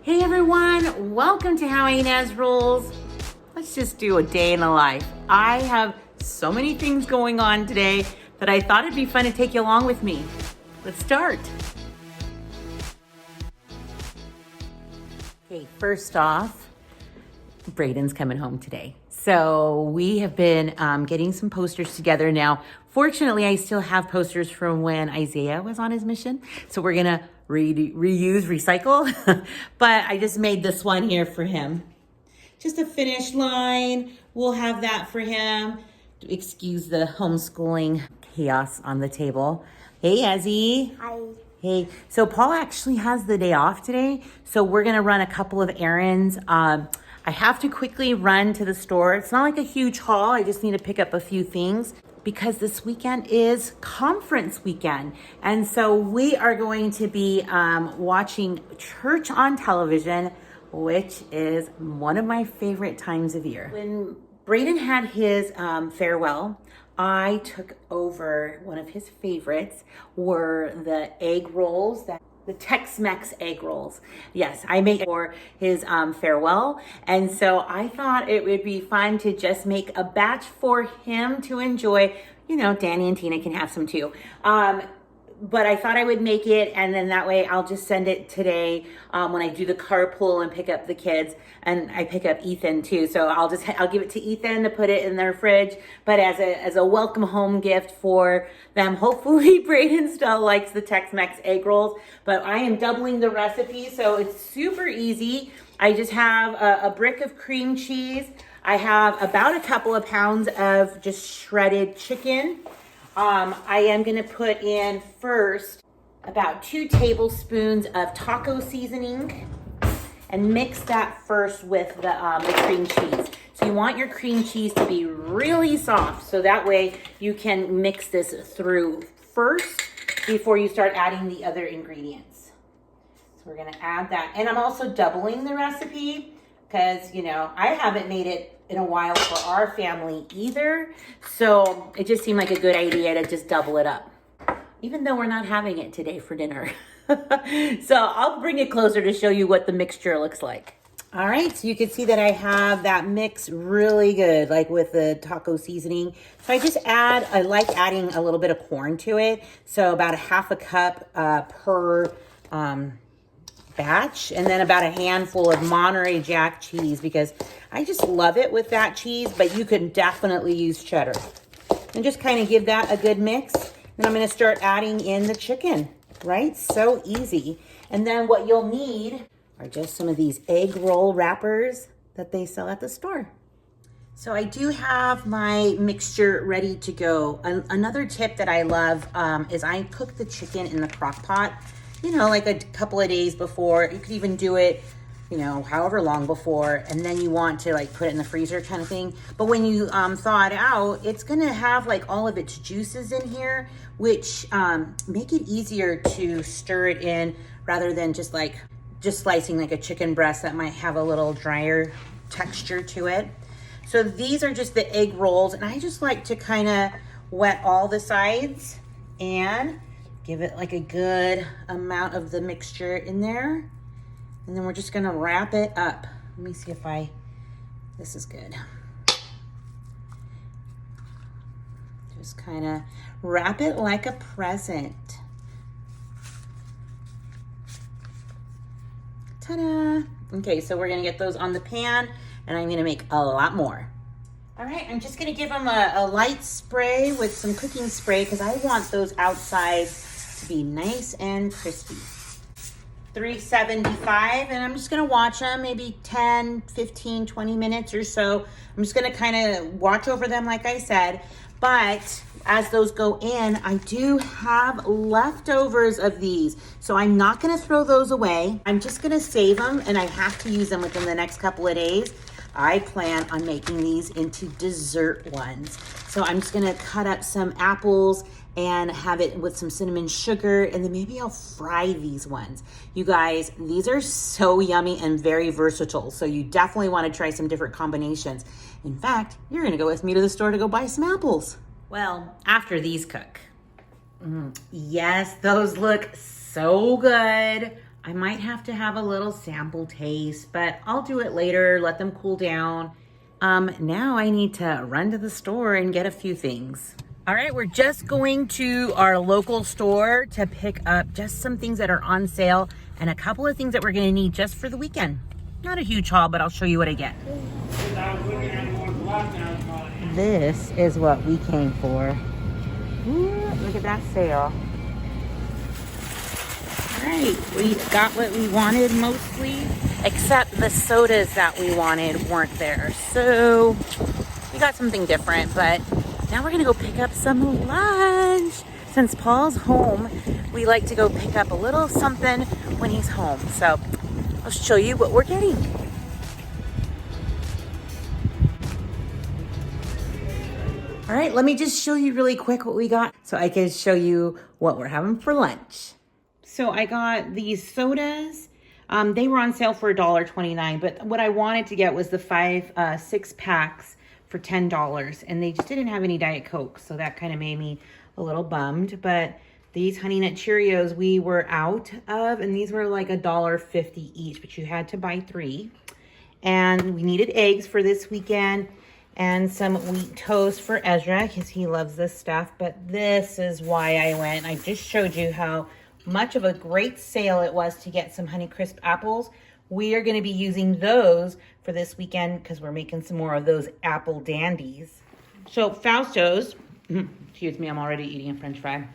Hey everyone, welcome to howinesrolls. Let's just do a day in the life. I have so many things going on today that I thought it'd be fun to take you along with me. Let's start. Okay, first off, Braden's coming home today. So we have been getting some posters together now. Fortunately, I still have posters from when Isaiah was on his mission. So we're gonna reuse, recycle. But I just made this one here for him. Just a finish line. We'll have that for him. Excuse the homeschooling chaos on the table. Hey, Ezzy. Hi. Hey, so Paul actually has the day off today. So we're gonna run a couple of errands. I have to quickly run to the store. It's not like a huge haul. I just need to pick up a few things because this weekend is conference weekend. And so we are going to be watching church on television, which is one of my favorite times of year. When Braden had his farewell, I took over. One of his favorites were the egg rolls, the Tex Mex Eggrolls. Yes, I made it for his farewell. And so I thought it would be fun to just make a batch for him to enjoy. You know, Danny and Tina can have some too. But I thought I would make it, and then that way I'll just send it today when I do the carpool and pick up the kids, and I pick up Ethan too. So I'll give it to Ethan to put it in their fridge, but as a welcome home gift for them. Hopefully Braden still likes the Tex-Mex egg rolls, but I am doubling the recipe, so it's super easy. I just have a brick of cream cheese. I have about a couple of pounds of just shredded chicken. I am gonna put in first about 2 tablespoons of taco seasoning and mix that first with the cream cheese. So you want your cream cheese to be really soft, so that way you can mix this through first before you start adding the other ingredients. So we're gonna add that. And I'm also doubling the recipe because, you know, I haven't made it in a while for our family either. So it just seemed like a good idea to just double it up, even though we're not having it today for dinner. So I'll bring it closer to show you what the mixture looks like. All right, so you can see that I have that mix really good, like with the taco seasoning. So I like adding a little bit of corn to it. So about a half a cup per batch, and then about a handful of Monterey Jack cheese because I just love it with that cheese, but you can definitely use cheddar. And just kind of give that a good mix. Then I'm going to start adding in the chicken, right? So easy. And then what you'll need are just some of these egg roll wrappers that they sell at the store. So I do have my mixture ready to go. Another tip that I love is I cook the chicken in the crock pot, you know, like a couple of days before. You could even do it, you know, however long before, and then you want to like put it in the freezer kind of thing. But when you thaw it out, it's gonna have like all of its juices in here, which make it easier to stir it in rather than just slicing like a chicken breast that might have a little drier texture to it. So these are just the egg rolls, and I just like to kind of wet all the sides and give it like a good amount of the mixture in there. And then we're just gonna wrap it up. Let me see if this is good. Just kind of wrap it like a present. Ta-da! Okay, so we're gonna get those on the pan, and I'm gonna make a lot more. All right, I'm just gonna give them a light spray with some cooking spray because I want those outsides to be nice and crispy. 375, and I'm just gonna watch them maybe 10, 15, 20 minutes or so. I'm just gonna kind of watch over them like I said, but as those go in, I do have leftovers of these. So I'm not gonna throw those away. I'm just gonna save them, and I have to use them within the next couple of days. I plan on making these into dessert ones. So I'm just gonna cut up some apples and have it with some cinnamon sugar, and then maybe I'll fry these ones. You guys, these are so yummy and very versatile, so you definitely wanna try some different combinations. In fact, you're gonna go with me to the store to go buy some apples. Well, after these cook. Yes, those look so good. I might have to have a little sample taste, but I'll do it later, let them cool down. Now I need to run to the store and get a few things. All right, we're just going to our local store to pick up just some things that are on sale and a couple of things that we're gonna need just for the weekend. Not a huge haul, but I'll show you what I get. This is what we came for. Ooh, look at that sale. All right, we got what we wanted mostly, except the sodas that we wanted weren't there. So we got something different, but now we're gonna go pick up some lunch. Since Paul's home, we like to go pick up a little something when he's home. So I'll show you what we're getting. All right, let me just show you really quick what we got so I can show you what we're having for lunch. So I got these sodas. They were on sale for $1.29, but what I wanted to get was the 6 packs for $10, and they just didn't have any Diet Coke, so that kind of made me a little bummed. But these Honey Nut Cheerios we were out of, and these were like $1.50 each, but you had to buy 3. And we needed eggs for this weekend and some wheat toast for Ezra because he loves this stuff. But this is why I went. I just showed you how much of a great sale it was to get some Honeycrisp apples. We are going to be using those for this weekend because we're making some more of those apple dandies. So FAUSTOS, excuse me, I'm already eating a French fry.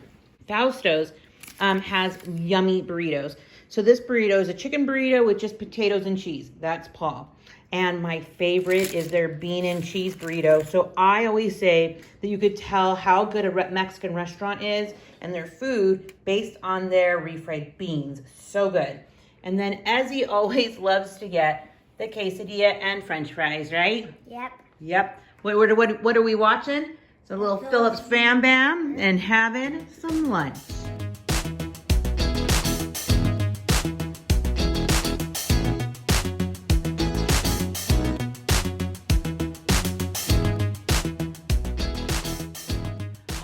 FAUSTOS has yummy burritos. So this burrito is a chicken burrito with just potatoes and cheese. That's Paul. And my favorite is their bean and cheese burrito. So I always say that you could tell how good a Mexican restaurant is and their food based on their refried beans. So good. And then Ezzy always loves to get the quesadilla and French fries, right? Yep. Yep. What are we watching? It's a little Phillips Bam Bam and having some lunch.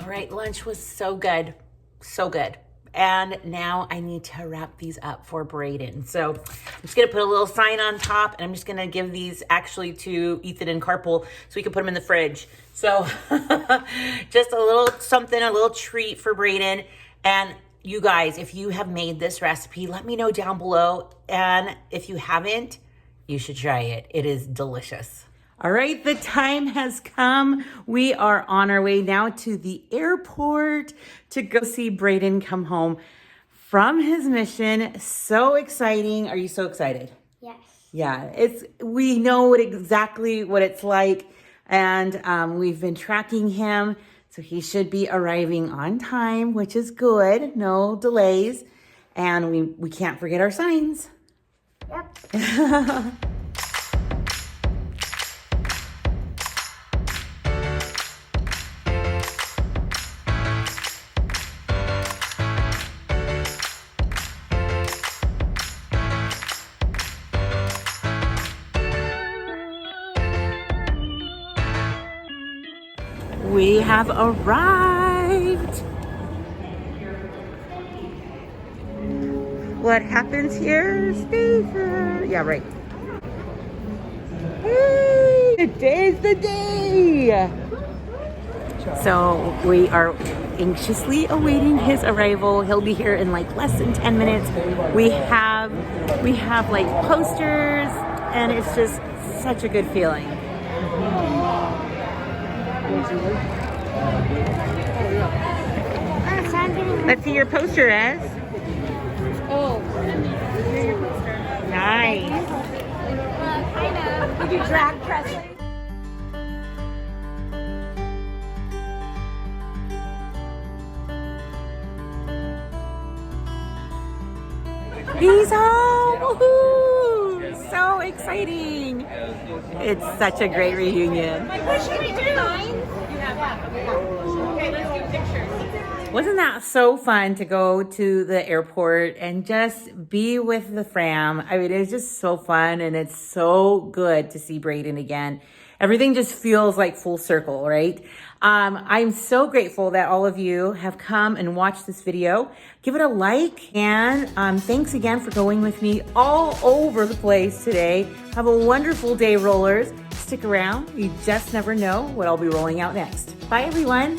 All right, lunch was so good. So good. And now I need to wrap these up for Braden. So I'm just gonna put a little sign on top, and I'm just gonna give these actually to Ethan and Carpool so we can put them in the fridge. So just a little something, a little treat for Braden. And you guys, if you have made this recipe, let me know down below. And if you haven't, you should try it. It is delicious. All right, the time has come. We are on our way now to the airport to go see Braden come home from his mission. So exciting. Are you so excited? Yes. Yeah, we know exactly what it's like, and we've been tracking him, so he should be arriving on time, which is good. No delays, and we can't forget our signs. Yep. We have arrived. What happens here, Stephen? Yeah, right. Hey, today's the day. So we are anxiously awaiting his arrival. He'll be here in like less than 10 minutes. We have like posters, and it's just such a good feeling. Let's see your poster, Ez. Oh, here's your poster. Nice. Kind of. We do drag dressing. He's home! Woohoo! So exciting! It's such a great reunion. What should we do? Okay, let's do pictures. Wasn't that so fun to go to the airport and just be with the fam? I mean, it's just so fun, and it's so good to see Braden again. Everything just feels like full circle, right? I'm so grateful that all of you have come and watched this video. Give it a like, and thanks again for going with me all over the place today. Have a wonderful day, rollers. Stick around. You just never know what I'll be rolling out next. Bye, everyone.